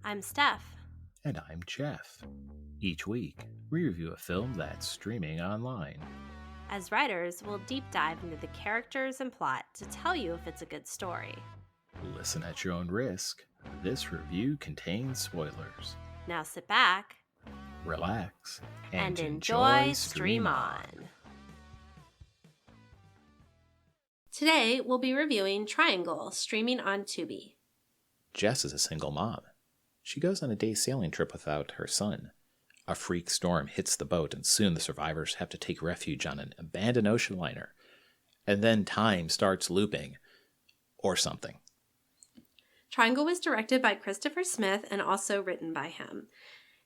I'm Steph. And I'm Jeff. Each week, we review a film that's streaming online. As writers, we'll deep dive into the characters and plot to tell you if it's a good story. Listen at your own risk. This review contains spoilers. Now sit back, Relax, and enjoy Stream On. Today, we'll be reviewing Triangle, streaming on Tubi. Jess is a single mom. She goes on a day sailing trip without her son. A freak storm hits the boat, and soon the survivors have to take refuge on an abandoned ocean liner. And then time starts looping. Or something. Triangle was directed by Christopher Smith and also written by him.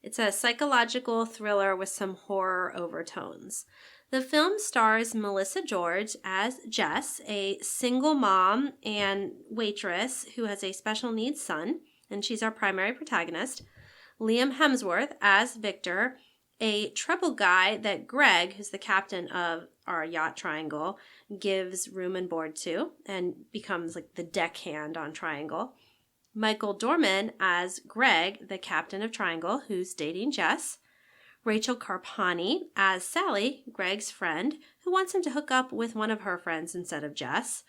It's a psychological thriller with some horror overtones. The film stars Melissa George as Jess, a single mom and waitress who has a special needs son, and she's our primary protagonist. Liam Hemsworth as Victor, a treble guy that Greg, who's the captain of our yacht Triangle, gives room and board to and becomes like the deckhand on Triangle. Michael Dorman as Greg, the captain of Triangle, who's dating Jess. Rachel Carpani as Sally, Greg's friend, who wants him to hook up with one of her friends instead of Jess.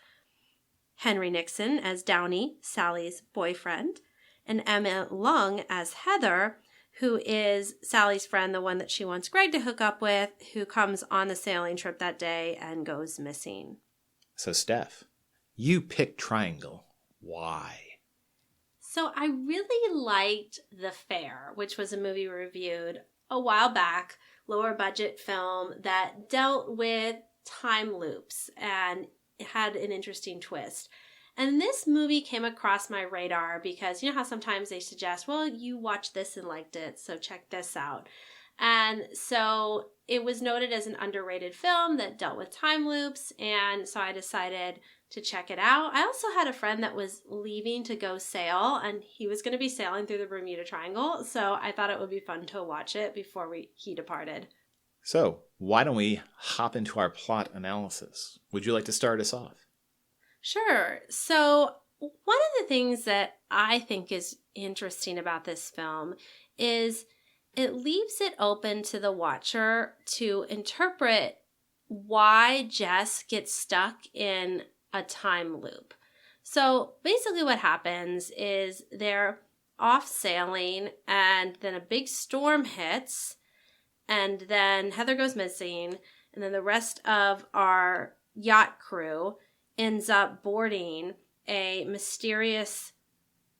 Henry Nixon as Downey, Sally's boyfriend. And Emma Lung as Heather, who is Sally's friend, the one that she wants Greg to hook up with, who comes on the sailing trip that day and goes missing. So, Steph, you picked Triangle. Why? So I really liked The Fair, which was a movie we reviewed a while back, lower budget film that dealt with time loops and it had an interesting twist. And this movie came across my radar because you know how sometimes they suggest, well, you watched this and liked it, so check this out. And so it was noted as an underrated film that dealt with time loops, and so I decided to check it out. I also had a friend that was leaving to go sail, and he was going to be sailing through the Bermuda Triangle, so I thought it would be fun to watch it before he departed. So, why don't we hop into our plot analysis? Would you like to start us off? Sure. So one of the things that I think is interesting about this film is it leaves it open to the watcher to interpret why Jess gets stuck in a time loop. So basically what happens is they're off sailing and then a big storm hits and then Heather goes missing and then the rest of our yacht crew ends up boarding a mysterious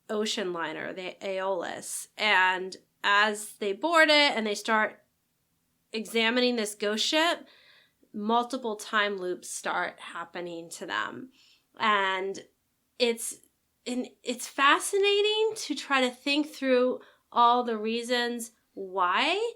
ocean liner, the Aeolus. And as they board it and they start examining this ghost ship, multiple time loops start happening to them. And it's fascinating to try to think through all the reasons why.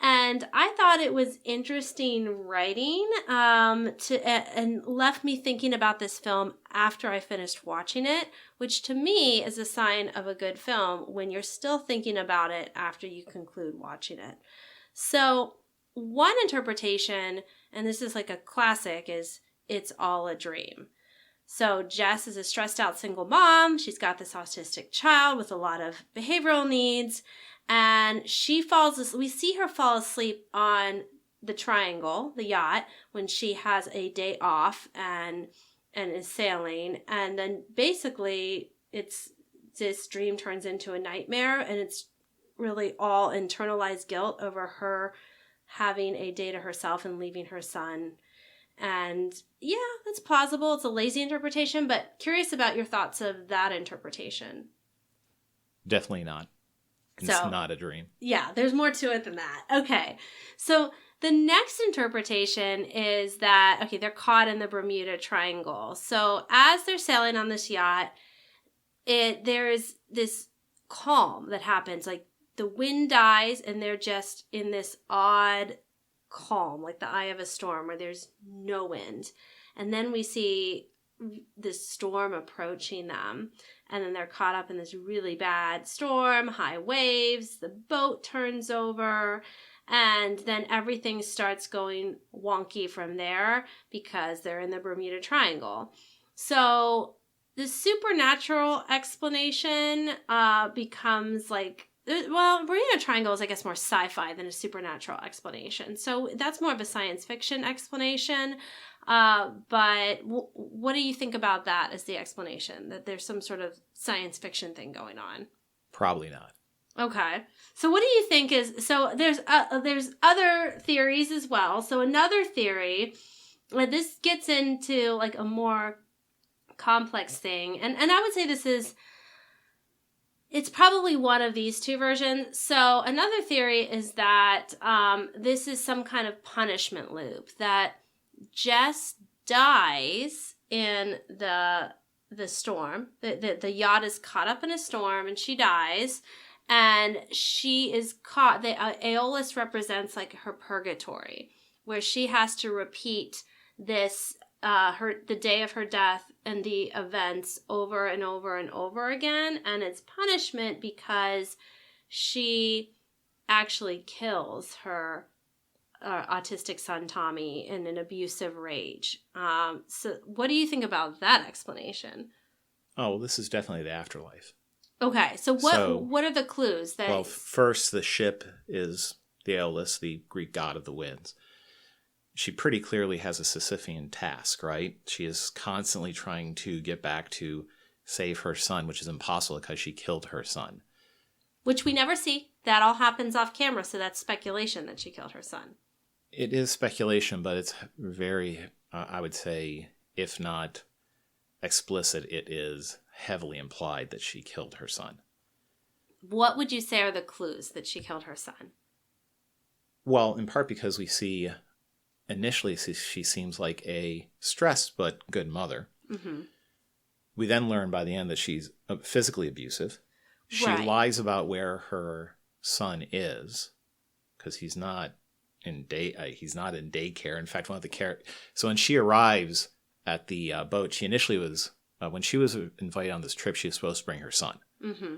And I thought it was interesting writing and left me thinking about this film after I finished watching it, which to me is a sign of a good film when you're still thinking about it after you conclude watching it. So one interpretation, and this is like a classic, is it's all a dream. So Jess is a stressed out single mom. She's got this autistic child with a lot of behavioral needs. And we see her fall asleep on the Triangle, the yacht, when she has a day off and is sailing. And then basically this dream turns into a nightmare and it's really all internalized guilt over her having a day to herself and leaving her son. And yeah, that's plausible. It's a lazy interpretation, but curious about your thoughts of that interpretation. Definitely not. It's not a dream. Yeah, there's more to it than that. Okay, so the next interpretation is that, okay, they're caught in the Bermuda Triangle. So as they're sailing on this yacht, there's this calm that happens. Like the wind dies and they're just in this odd calm, like the eye of a storm where there's no wind. And then we see this storm approaching them. And then they're caught up in this really bad storm, high waves, the boat turns over, and then everything starts going wonky from there because they're in the Bermuda Triangle. So the supernatural explanation becomes like, well, Bermuda Triangle is, I guess, more sci-fi than a supernatural explanation. So that's more of a science fiction explanation. But what do you think about that as the explanation? That there's some sort of science fiction thing going on? Probably not. Okay. So what do you think is, so there's other theories as well. So another theory, this gets into like a more complex thing. And I would say it's probably one of these two versions. So another theory is that this is some kind of punishment loop, that Jess dies in the storm. The yacht is caught up in a storm and she dies. And she is caught. Aeolus represents like her purgatory, where she has to repeat this, the day of her death and the events over and over and over again. And it's punishment because she actually kills her autistic son Tommy in an abusive rage. So what do you think about that explanation? Oh, well, this is definitely the afterlife. Okay, so what are the clues? Well, first, the ship is the Aeolus, the Greek god of the winds. She pretty clearly has a Sisyphean task, right? She is constantly trying to get back to save her son, which is impossible because she killed her son. Which we never see. That all happens off camera, so that's speculation that she killed her son. It is speculation, but it's very, I would say, if not explicit, it is heavily implied that she killed her son. What would you say are the clues that she killed her son? Well, in part because we see, initially she seems like a stressed but good mother. Mm-hmm. We then learn by the end that she's physically abusive. She lies about where her son is because he's not in daycare. In fact, one of the so when she arrives at the boat, she initially was, when she was invited on this trip, she was supposed to bring her son. Mm-hmm.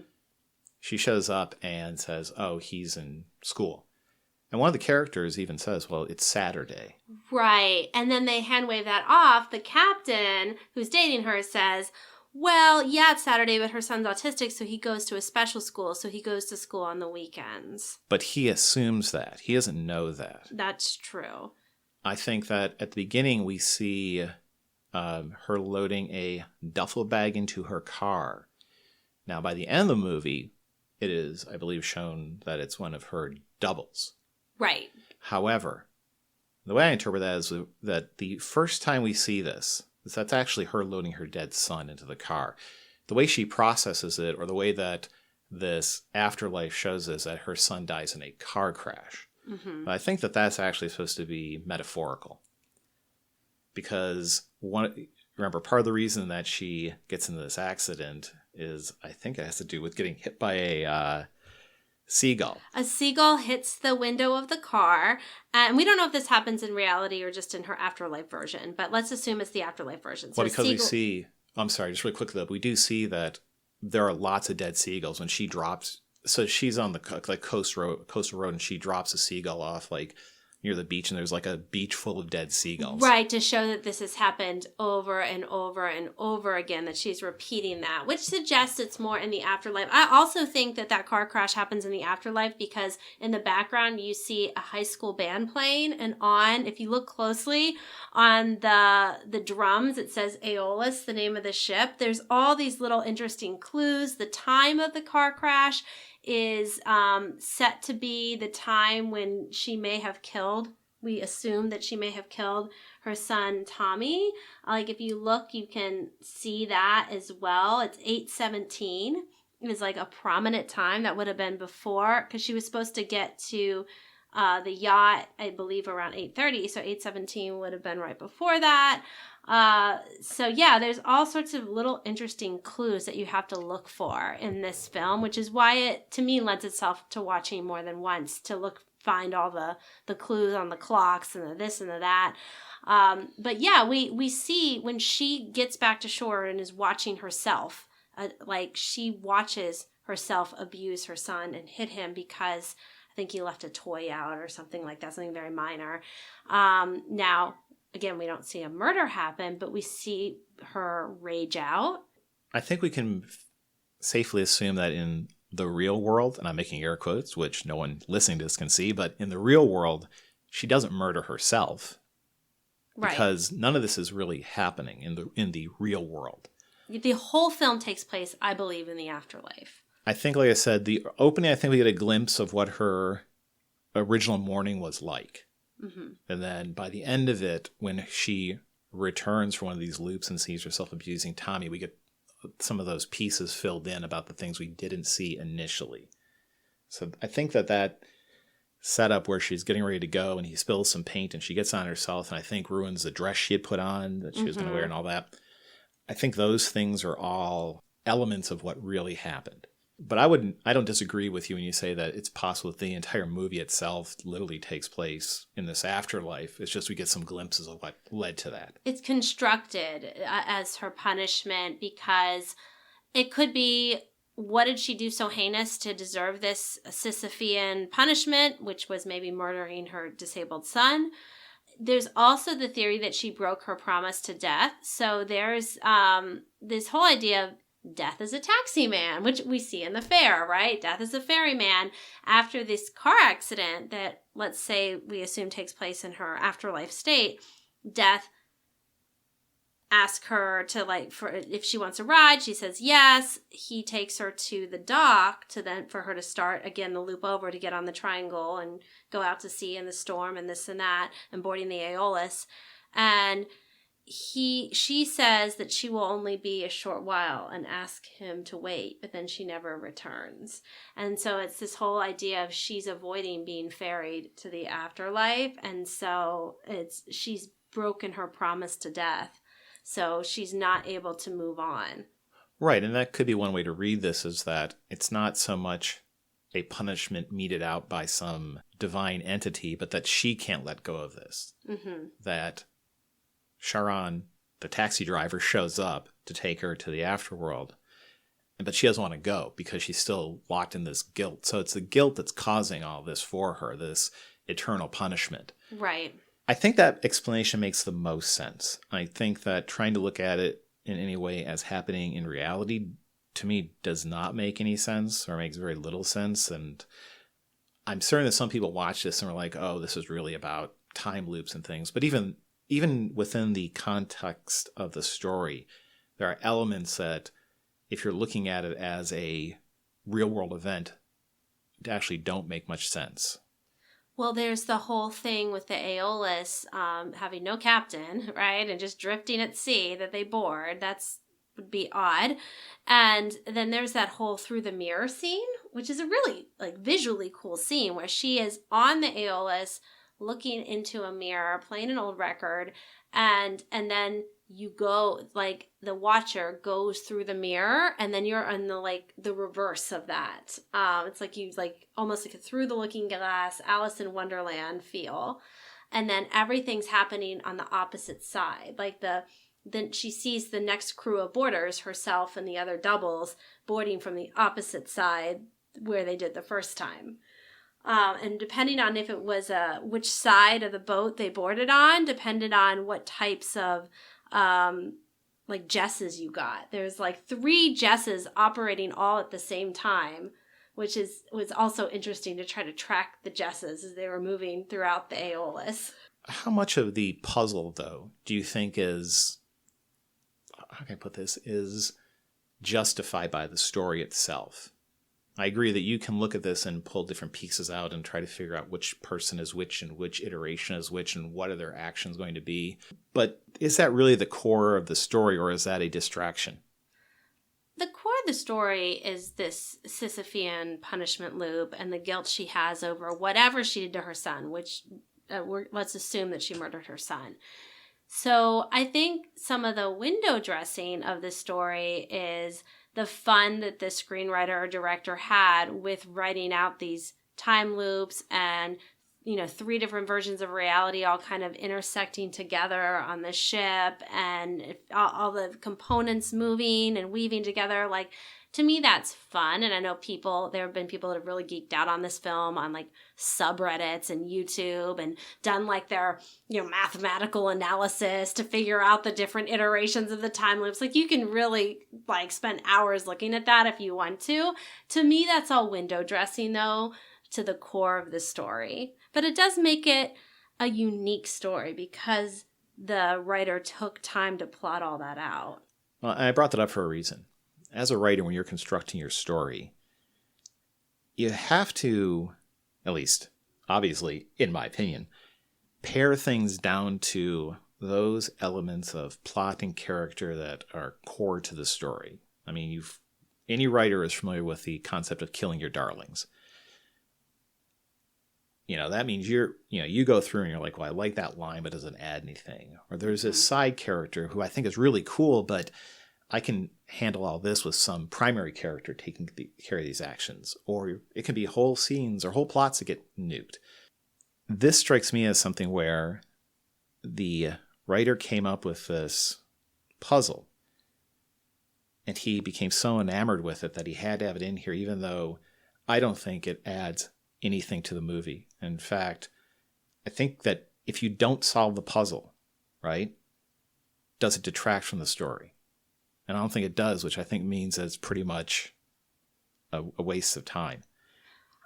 She shows up and says, oh, he's in school. And one of the characters even says, well, it's Saturday. Right. And then they hand wave that off. The captain who's dating her says, well, yeah, it's Saturday, but her son's autistic, so he goes to a special school, so he goes to school on the weekends. But he assumes that. He doesn't know that. That's true. I think that at the beginning we see her loading a duffel bag into her car. Now, by the end of the movie, it is, I believe, shown that it's one of her doubles. Right. However, the way I interpret that is that the first time we see this, that's actually her loading her dead son into the car. The way she processes it, or the way that this afterlife shows us, that her son dies in a car crash. Mm-hmm. I think that that's actually supposed to be metaphorical. Because remember, part of the reason that she gets into this accident is, I think it has to do with getting hit by a seagull. A seagull hits the window of the car, and we don't know if this happens in reality or just in her afterlife version, but let's assume it's the afterlife version. So well, because we see, I'm sorry, just really quickly, we do see that there are lots of dead seagulls when she drops. So she's on the coastal road, and she drops a seagull off near the beach, and there's a beach full of dead seagulls. Right, to show that this has happened over and over and over again, that she's repeating that, which suggests it's more in the afterlife. I also think that car crash happens in the afterlife because in the background you see a high school band playing, and if you look closely, on the drums it says Aeolus, the name of the ship. There's all these little interesting clues. The time of the car crash is set to be the time when she may have killed. We assume that she may have killed her son Tommy. If you look, you can see that as well. It's 8:17 is a prominent time. That would have been before, because she was supposed to get to the yacht, I believe, around 8:30. So 8:17 would have been right before that. So yeah, there's all sorts of little interesting clues that you have to look for in this film, which is why it, to me, lends itself to watching more than once, to find all the clues on the clocks and the this and the that. But yeah, we see when she gets back to shore and is watching herself, she watches herself abuse her son and hit him because I think he left a toy out or something like that, something very minor. Now, again, we don't see a murder happen, but we see her rage out I think we can safely assume that in the real world, and I'm making air quotes, which no one listening to this can see, but in the real world, she doesn't murder herself. Right. Because none of this is really happening in the real world. The whole film takes place, I believe, in the afterlife. I think, like I said, the opening, I think we get a glimpse of what her original morning was like. Mm-hmm. And then by the end of it, when she returns from one of these loops and sees herself abusing Tommy, we get some of those pieces filled in about the things we didn't see initially. So I think that setup where she's getting ready to go and he spills some paint and she gets on herself and I think ruins the dress she had put on that she was going to wear and all that. I think those things are all elements of what really happened. But I don't disagree with you when you say that it's possible that the entire movie itself literally takes place in this afterlife. It's just we get some glimpses of what led to that. It's constructed as her punishment because it could be, what did she do so heinous to deserve this Sisyphean punishment, which was maybe murdering her disabled son? There's also the theory that she broke her promise to death. So there's this whole idea of death is a taxi man, which we see in the fair, right? Death is a ferryman. After this car accident that, let's say, we assume takes place in her afterlife state, Death asks her to, for if she wants a ride. She says yes. He takes her to the dock for her to start again the loop over to get on the Triangle and go out to sea in the storm and this and that and boarding the Aeolus. And she says that she will only be a short while and ask him to wait, but then she never returns. And so it's this whole idea of she's avoiding being ferried to the afterlife. And so she's broken her promise to death. So she's not able to move on. Right. And that could be one way to read this, is that it's not so much a punishment meted out by some divine entity, but that she can't let go of this. Mm-hmm. That Sharon, the taxi driver, shows up to take her to the afterworld, but she doesn't want to go because she's still locked in this guilt. So it's the guilt that's causing all this for her, this eternal punishment. Right. I think that explanation makes the most sense. I think that trying to look at it in any way as happening in reality, to me, does not make any sense, or makes very little sense. And I'm certain that some people watch this and are like, oh, this is really about time loops and things. But even within the context of the story, there are elements that, if you're looking at it as a real-world event, actually don't make much sense. Well, there's the whole thing with the Aeolus having no captain, right? And just drifting at sea that they board. Would be odd. And then there's that whole through the mirror scene, which is a really visually cool scene where she is on the Aeolus looking into a mirror, playing an old record, and then you go, the watcher goes through the mirror, and then you're on the reverse of that. It's almost like a through the looking glass, Alice in Wonderland feel. And then everything's happening on the opposite side. Then she sees the next crew of boarders, herself and the other doubles, boarding from the opposite side where they did the first time. And depending on if it was which side of the boat they boarded on, depended on what types of Jesses you got. There's 3 Jesses operating all at the same time, which was also interesting to try to track the Jesses as they were moving throughout the Aeolus. How much of the puzzle, though, do you think is justified by the story itself? I agree that you can look at this and pull different pieces out and try to figure out which person is which and which iteration is which and what are their actions going to be. But is that really the core of the story, or is that a distraction? The core of the story is this Sisyphean punishment loop and the guilt she has over whatever she did to her son, which let's assume that she murdered her son. So I think some of the window dressing of the story is the fun that the screenwriter or director had with writing out these time loops and, 3 different versions of reality all kind of intersecting together on the ship, and all the components moving and weaving together. To me, that's fun. And I know there have been people that have really geeked out on this film on like subreddits and YouTube and done like their, mathematical analysis to figure out the different iterations of the time loops. Like you can really like spend hours looking at that if you want to. To me, that's all window dressing though, to the core of the story. But it does make it a unique story because the writer took time to plot all that out. Well, I brought that up for a reason. As a writer, when you're constructing your story, you have to, at least, obviously, in my opinion, pare things down to those elements of plot and character that are core to the story. I mean, any writer is familiar with the concept of killing your darlings. That means you go through and you're like, well, I like that line, but it doesn't add anything. Or there's this side character who I think is really cool, but I can handle all this with some primary character taking care of these actions. Or it can be whole scenes or whole plots that get nuked. This strikes me as something where the writer came up with this puzzle and he became so enamored with it that he had to have it in here, even though I don't think it adds anything to the movie. In fact, I think that if you don't solve the puzzle, right, does it detract from the story? And I don't think it does, which I think means that it's pretty much a waste of time.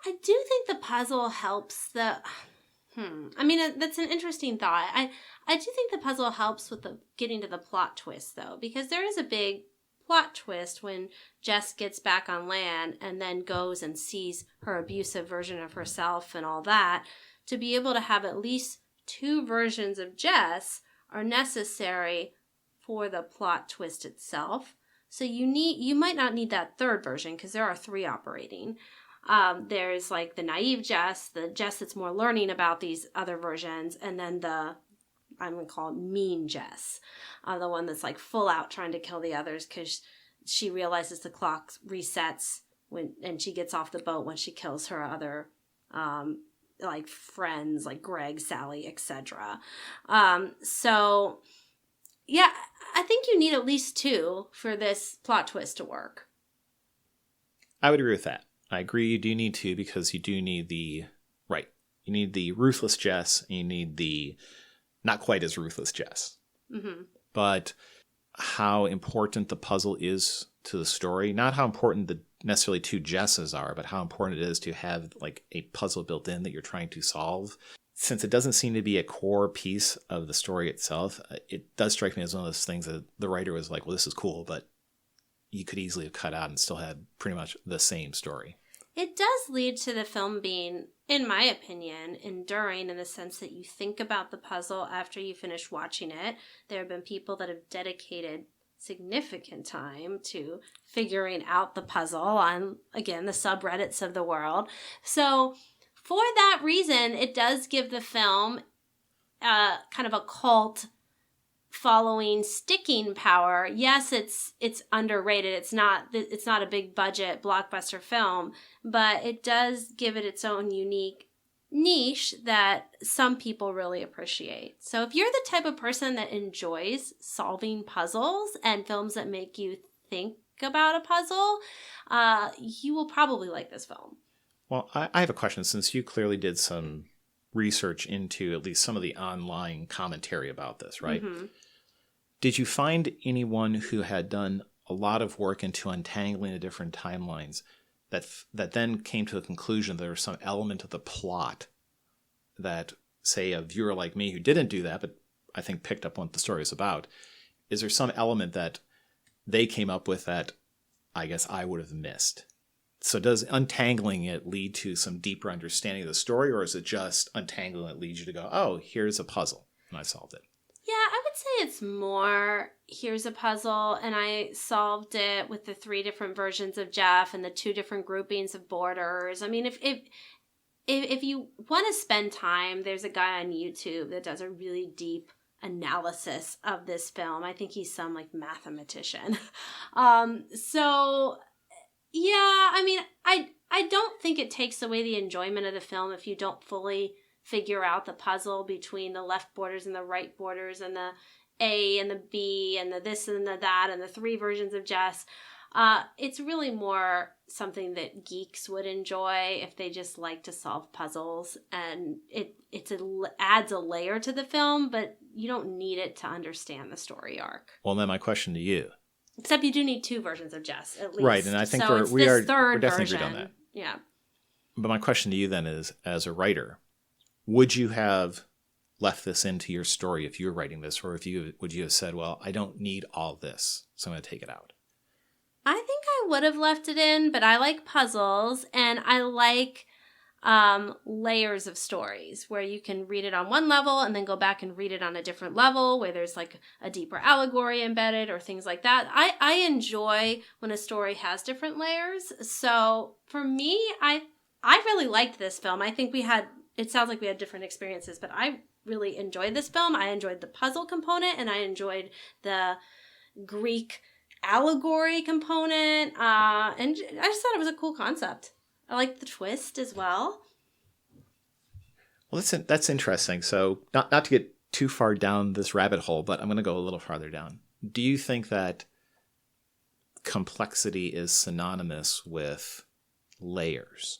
I do think the puzzle helps I mean, that's an interesting thought. I do think the puzzle helps with getting to the plot twist, though, because there is a big plot twist when Jess gets back on land and then goes and sees her abusive version of herself and all that. To be able to have at least two versions of Jess are necessary for the plot twist itself. So you might not need that third version because there are three operating. There's like the naive Jess, the Jess that's more learning about these other versions, and then I'm going to call it mean Jess, the one that's like full out trying to kill the others because she realizes the clock resets and she gets off the boat when she kills her other like friends like Greg, Sally, etc. So yeah, I think you need at least two for this plot twist to work. I would agree with that. I agree you do need two because you do need you need the ruthless Jess and you need the not quite as ruthless Jess. Mm-hmm. But how important the puzzle is to the story, not how important the necessarily two Jesses are, but how important it is to have like a puzzle built in that you're trying to solve. Since it doesn't seem to be a core piece of the story itself, it does strike me as one of those things that the writer was like, well, this is cool, but you could easily have cut out and still had pretty much the same story. It does lead to the film being, in my opinion, enduring in the sense that you think about the puzzle after you finish watching it. There have been people that have dedicated significant time to figuring out the puzzle on, again, the subreddits of the world. So for that reason, it does give the film kind of a cult following sticking power. Yes, it's underrated. It's not a big budget blockbuster film, but it does give it its own unique niche that some people really appreciate. So if you're the type of person that enjoys solving puzzles and films that make you think about a puzzle, you will probably like this film. Well, I have a question. Since you clearly did some research into at least some of the online commentary about this, right? Mm-hmm. Did you find anyone who had done a lot of work into untangling the different timelines that then came to the conclusion there was some element of the plot that, say, a viewer like me who didn't do that, but I think picked up what the story is about, is there some element that they came up with that I guess I would have missed? So does untangling it lead to some deeper understanding of the story, or is it just untangling it leads you to go, oh, here's a puzzle, and I solved it? Yeah, I would say it's more, here's a puzzle, and I solved it with the 3 different versions of Jeff and the 2 different groupings of borders. I mean, if you want to spend time, there's a guy on YouTube that does a really deep analysis of this film. I think he's some like mathematician. So yeah, I mean, I don't think it takes away the enjoyment of the film if you don't fully figure out the puzzle between the left borders and the right borders and the A and the B and the this and the that and the 3 versions of Jess. It's really more something that geeks would enjoy if they just like to solve puzzles, and it adds a layer to the film, but you don't need it to understand the story arc. Well, then my question to you. Except you do need 2 versions of Jess, at least. Right, and I think so we're third definitely version. agreed on that. Yeah. But my question to you then is, as a writer, would you have left this into your story if you were writing this, or would you have said, well, I don't need all this, so I'm going to take it out? I think I would have left it in, but I like puzzles, and I like layers of stories where you can read it on one level and then go back and read it on a different level where there's like a deeper allegory embedded or things like that. I enjoy when a story has different layers. So for me, I really liked this film. I think it sounds like we had different experiences, but I really enjoyed this film. I enjoyed the puzzle component, and I enjoyed the Greek allegory component. And I just thought it was a cool concept. I liked the twist as well. Well, that's interesting. So not to get too far down this rabbit hole, but I'm going to go a little farther down. Do you think that complexity is synonymous with layers?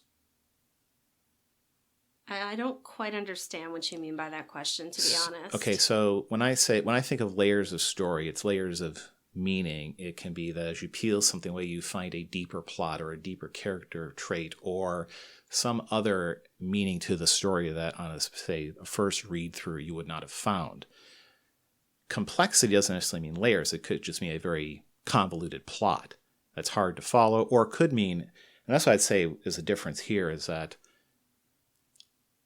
I don't quite understand what you mean by that question, to be honest. Okay, so when I think of layers of story, it's layers of meaning. It can be that as you peel something away, you find a deeper plot or a deeper character trait or some other meaning to the story that on a first read through you would not have found. Complexity doesn't necessarily mean layers. It could just mean a very convoluted plot that's hard to follow, or could mean, and that's what I'd say is a difference here, is that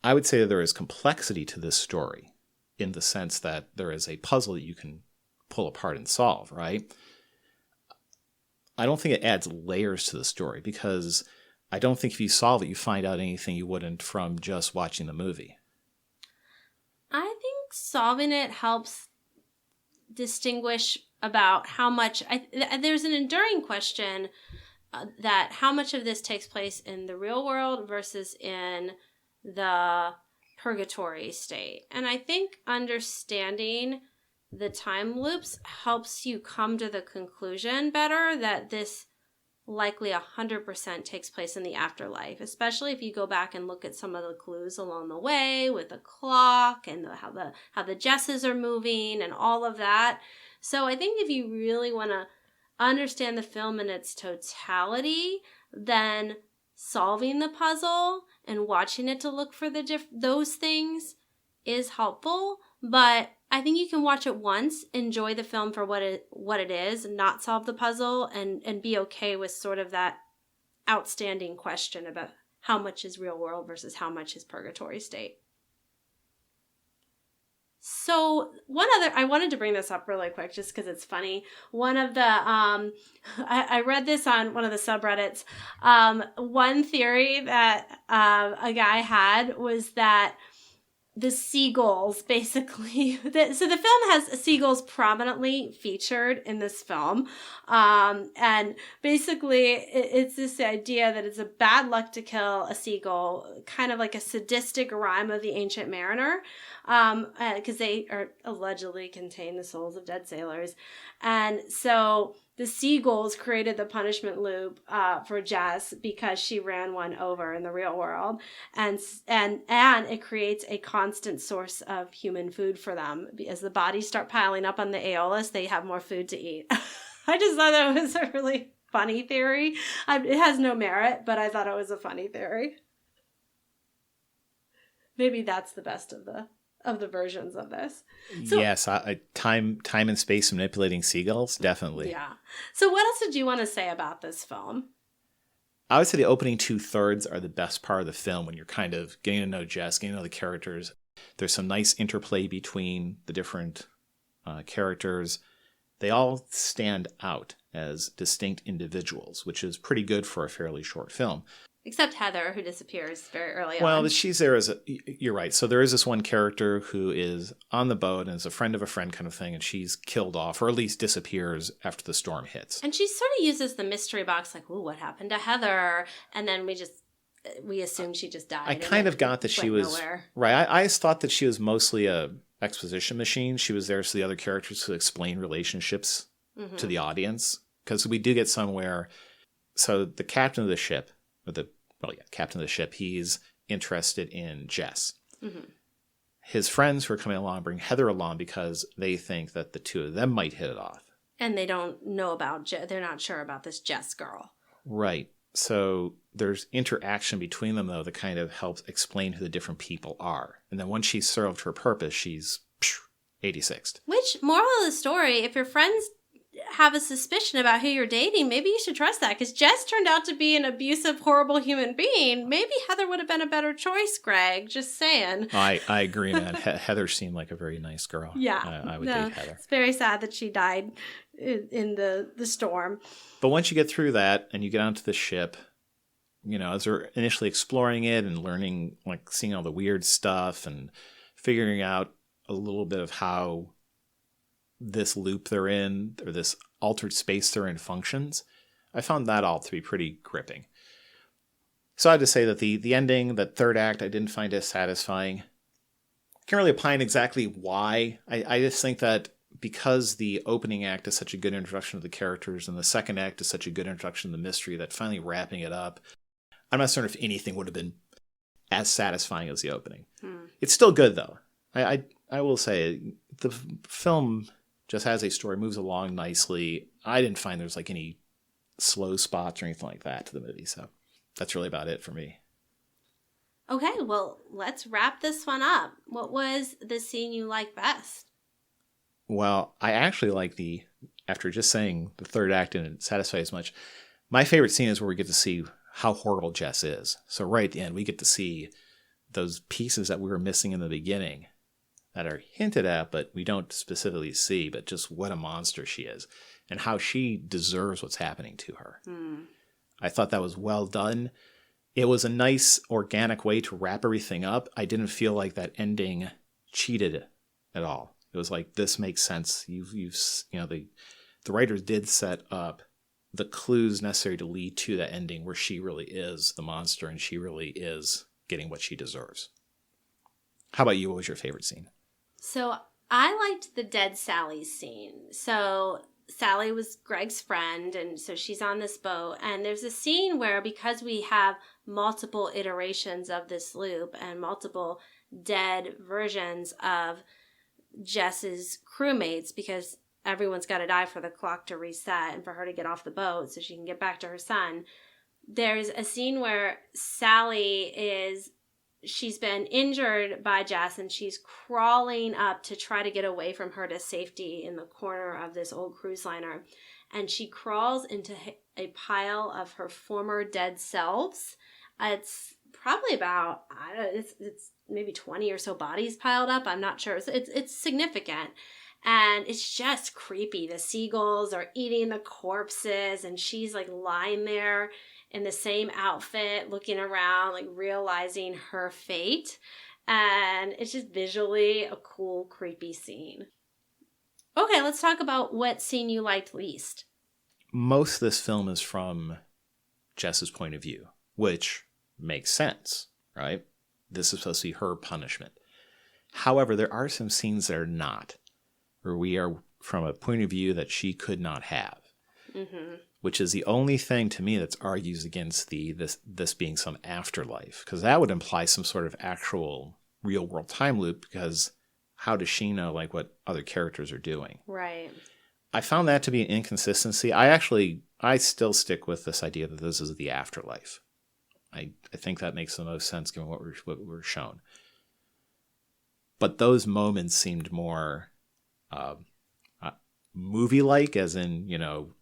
I would say that there is complexity to this story in the sense that there is a puzzle that you can pull apart and solve, right? I don't think it adds layers to the story, because I don't think if you solve it, you find out anything you wouldn't from just watching the movie. I think solving it helps distinguish about how much... there's an enduring question that how much of this takes place in the real world versus in the purgatory state. And I think understanding the time loops helps you come to the conclusion better that this likely 100% takes place in the afterlife, especially if you go back and look at some of the clues along the way with the clock and how the Jesses are moving and all of that. So I think if you really want to understand the film in its totality, then solving the puzzle and watching it to look for those things is helpful. But I think you can watch it once, enjoy the film for what it is, not solve the puzzle, and be okay with sort of that outstanding question about how much is real world versus how much is purgatory state. So I wanted to bring this up really quick just because it's funny. One of the, I read this on one of the subreddits. One theory that a guy had was that the seagulls basically, so the film has seagulls prominently featured in this film. And basically it's this idea that it's a bad luck to kill a seagull, kind of like a sadistic rhyme of the Ancient Mariner. Because they allegedly contain the souls of dead sailors. And so the seagulls created the punishment loop for Jess because she ran one over in the real world. And it creates a constant source of human food for them. As the bodies start piling up on the Aeolus, they have more food to eat. I just thought that was a really funny theory. It has no merit, but I thought it was a funny theory. Maybe that's the best of the versions of this. So, yes, time and space manipulating seagulls, definitely. Yeah. So what else did you want to say about this film? I would say the opening 2/3 are the best part of the film when you're kind of getting to know Jess, getting to know the characters. There's some nice interplay between the different characters. They all stand out as distinct individuals, which is pretty good for a fairly short film. Except Heather, who disappears very early on. Well, she's there you're right. So there is this one character who is on the boat and is a friend of a friend kind of thing, and she's killed off, or at least disappears after the storm hits. And she sort of uses the mystery box, like, ooh, what happened to Heather? And then we assume she just died. I kind of got that she was... nowhere. Right. I thought that she was mostly a exposition machine. She was there so the other characters could explain relationships to the audience. because we do get somewhere. So the captain of the ship, captain of the ship, he's interested in Jess. Mm-hmm. His friends who are coming along bring Heather along because they think that the two of them might hit it off. And they don't know about they're not sure about this Jess girl. Right. So there's interaction between them, though, that kind of helps explain who the different people are. And then once she's served her purpose, she's 86th. Which, moral of the story, if your friends have a suspicion about who you're dating, maybe you should trust that. Because Jess turned out to be an abusive, horrible human being. Maybe Heather would have been a better choice, Greg. Just saying. I agree, man. Heather seemed like a very nice girl. Yeah. I would date Heather. It's very sad that she died in the storm. But once you get through that and you get onto the ship, as they're initially exploring it and learning, like seeing all the weird stuff and figuring out a little bit of how this loop they're in, or this altered space they're in, functions, I found that all to be pretty gripping. So I had to say that the ending, that third act, I didn't find as satisfying. Can't really opine exactly why. I just think that because the opening act is such a good introduction of the characters, and the second act is such a good introduction to the mystery, that finally wrapping it up, I'm not certain if anything would have been as satisfying as the opening. It's still good, though. I will say, the film just has a story, moves along nicely. I didn't find there's like any slow spots or anything like that to the movie, so that's really about it for me. Okay, well, let's wrap this one up. What was the scene you liked best? Well, I actually like after just saying the third act didn't satisfy as much, my favorite scene is where we get to see how horrible Jess is. So right at the end, we get to see those pieces that we were missing in the beginning that are hinted at, but we don't specifically see, but just what a monster she is and how she deserves what's happening to her. I thought that was well done. It was a nice organic way to wrap everything up. I didn't feel like that ending cheated at all. It was like, this makes sense. The writers did set up the clues necessary to lead to that ending where she really is the monster and she really is getting what she deserves. How about you? What was your favorite scene? So I liked the dead Sally scene. So Sally was Greg's friend, and so she's on this boat, and there's a scene where, because we have multiple iterations of this loop and multiple dead versions of Jess's crewmates, because everyone's got to die for the clock to reset and for her to get off the boat so she can get back to her son. There's a scene where she's been injured by Jess, and she's crawling up to try to get away from her to safety in the corner of this old cruise liner. And she crawls into a pile of her former dead selves. It's probably about, it's maybe 20 or so bodies piled up. I'm not sure. It's significant. And it's just creepy. The seagulls are eating the corpses, and she's like lying there in the same outfit, looking around, like realizing her fate. And it's just visually a cool, creepy scene. Okay, let's talk about what scene you liked least. Most of this film is from Jess's point of view, which makes sense, right? This is supposed to be her punishment. However, there are some scenes that are not, where we are from a point of view that she could not have. Mm-hmm. Which is the only thing to me that's argues against this being some afterlife, because that would imply some sort of actual real world time loop, because how does she know like what other characters are doing? Right. I found that to be an inconsistency. I still stick with this idea that this is the afterlife. I think that makes the most sense given what we're shown. But those moments seemed more movie-like, as in,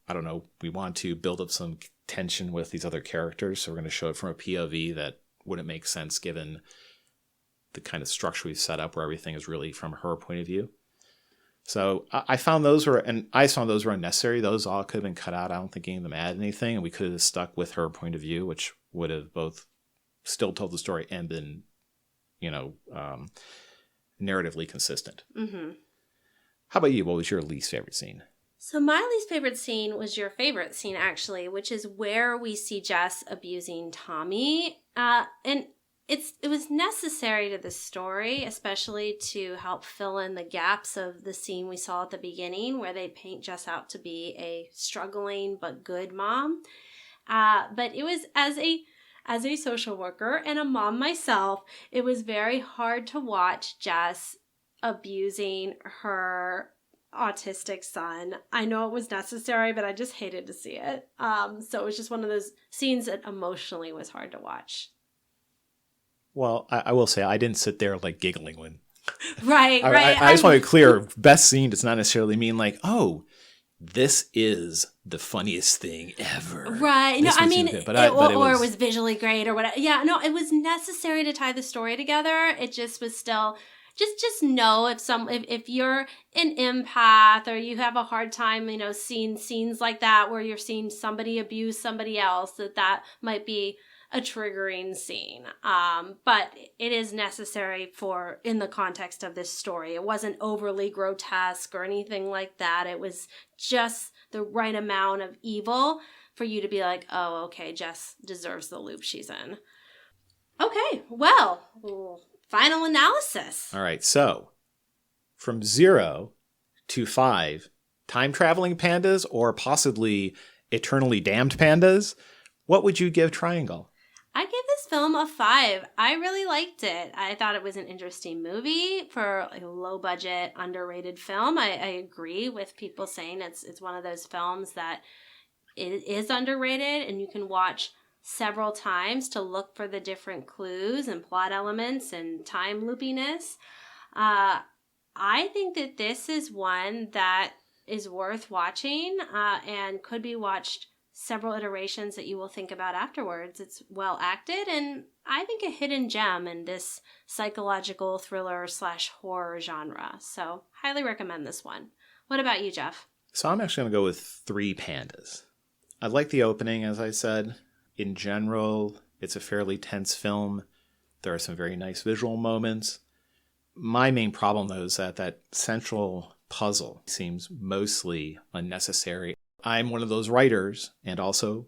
I don't know, we want to build up some tension with these other characters, so we're going to show it from a POV that wouldn't make sense given the kind of structure we've set up where everything is really from her point of view. So I found those were unnecessary. Those all could have been cut out. I don't think any of them added anything, and we could have stuck with her point of view, which would have both still told the story and been, narratively consistent. Mm-hmm. How about you? What was your least favorite scene? So my least favorite scene was your favorite scene, actually, which is where we see Jess abusing Tommy. And it was necessary to the story, especially to help fill in the gaps of the scene we saw at the beginning where they paint Jess out to be a struggling but good mom. But it was as a social worker and a mom myself, it was very hard to watch Jess abusing her autistic son. I know it was necessary, but I just hated to see it. So it was just one of those scenes that emotionally was hard to watch. Well, I will say I didn't sit there like giggling when. Right. I just want to be clear. Best scene does not necessarily mean like, oh, this is the funniest thing ever. Right. No, This I was mean, too good. But it was visually great or whatever. Yeah, no, it was necessary to tie the story together. It just was still, just know if you're an empath or you have a hard time, seeing scenes like that where you're seeing somebody abuse somebody else, that might be a triggering scene. But it is necessary in the context of this story. It wasn't overly grotesque or anything like that. It was just the right amount of evil for you to be like, oh, okay, Jess deserves the loop she's in. Okay, well, final analysis. All right, so from 0 to 5, time-traveling pandas or possibly eternally damned pandas, what would you give Triangle? I give this film a 5. I really liked it. I thought it was an interesting movie for a low-budget, underrated film. I agree with people saying it's one of those films that it is underrated and you can watch several times to look for the different clues and plot elements and time loopiness. I think that this is one that is worth watching and could be watched several iterations that you will think about afterwards. It's well acted and I think a hidden gem in this psychological thriller / horror genre. So highly recommend this one. What about you, Jeff? So I'm actually going to go with 3 pandas. I like the opening, as I said. In general, it's a fairly tense film. There are some very nice visual moments. My main problem, though, is that central puzzle seems mostly unnecessary. I'm one of those writers and also,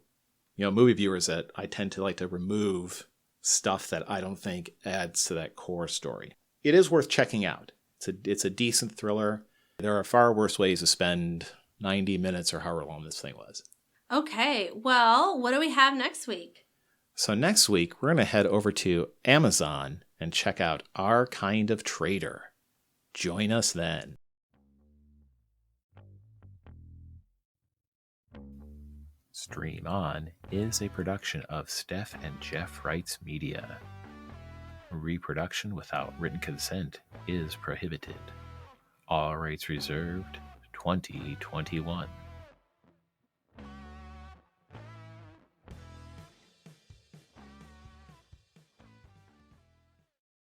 movie viewers that I tend to like to remove stuff that I don't think adds to that core story. It is worth checking out. It's a decent thriller. There are far worse ways to spend 90 minutes or however long this thing was. Okay, well, what do we have next week? So next week, we're going to head over to Amazon and check out Our Kind of Traitor. Join us then. Stream On is a production of Steph and Jeff Wrights Media. Reproduction without written consent is prohibited. All rights reserved. 2021.